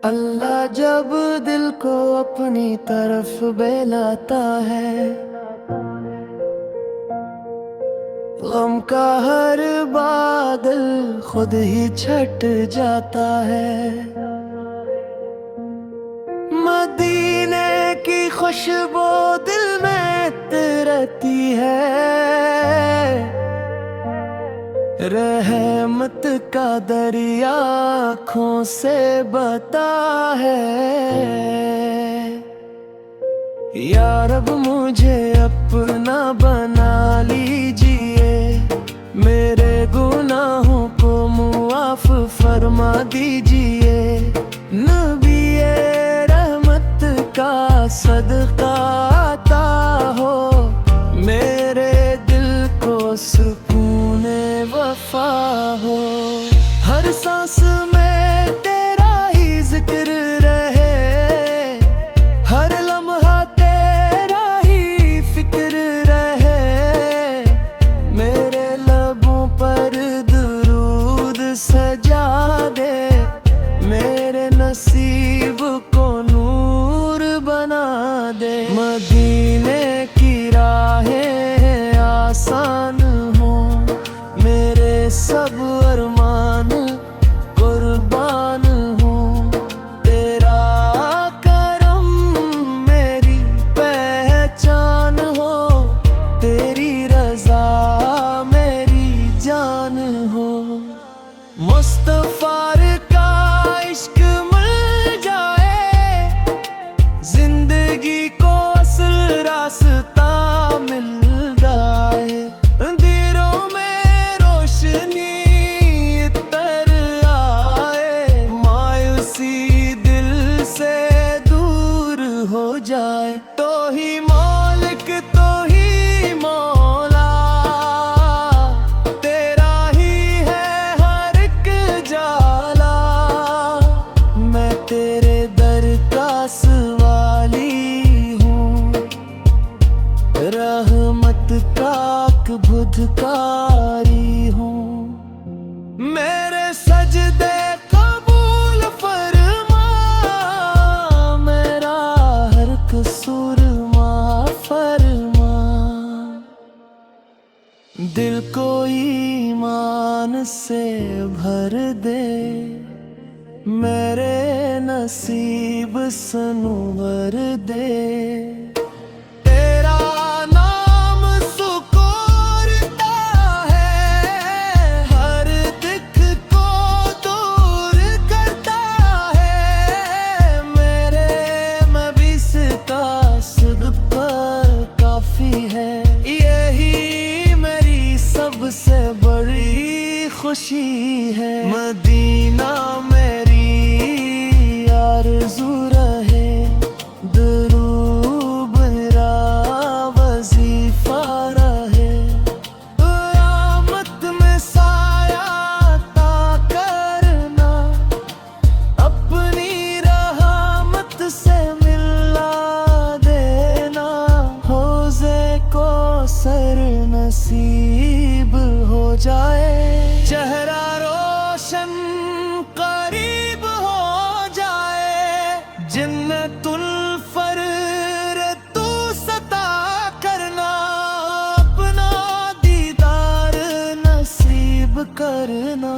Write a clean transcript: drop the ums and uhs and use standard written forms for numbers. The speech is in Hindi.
अल्लाह जब दिल को अपनी तरफ बुलाता है, गम का हर बादल खुद ही छट जाता है। मदीने की खुशबू दिल में रहती है, रहमत का दरिया आँखों से बहता है। या रब मुझे अपना बना लीजिए, मेरे गुनाहों को मुआफ फरमा दीजिए। नबीए रहमत का सदका आता हो, मेरे दिल को सुकून वफा हो। हर सांस में तेरा ही जिक्र रहे, हर लम्हा तेरा ही फिक्र रहे। मेरे लबों पर दुरूद सजा दे, मेरे नसीब को नूर बना दे। मदीने की राहें आसान हो, मेरे सब अरमान कुर्बान हो। तेरा करम मेरी पहचान हो, तेरी रज़ा मेरी जान हो। मुस्तफ़ार का इश्क मिल जाए, जिंदगी को असल रास्ता मिल जाए। दिलों में रोशनी तर आए, मायूसी दिल से दूर हो जाए। तो ही मालिक तो ही मौला, तेरा ही है हर एक जाला। मैं तेरे दर का सवाली हूँ, रहमत का बुधकारी हूँ। मेरे सजदे कबूल फरमा, मेरा हर कसूर माफ फरमा। दिल को ईमान से भर दे, मेरे नसीब संवर दे। तेरा नाम सुकोरता है, हर दिख को दूर करता है। मेरे मबीस का सदका काफी है, यही मेरी सबसे बड़ी खुशी है। मदीना मेरी आरज़ू रहे, दुरूद मेरा वजीफा रहे। क़यामत में साया अता करना, अपनी रहमत से मिला देना। हौज़े को सर नसीब हो जाए, चेहरा रोशन करीब हो जाए। जन्नतुल फर्र तू सता करना, अपना दीदार नसीब करना।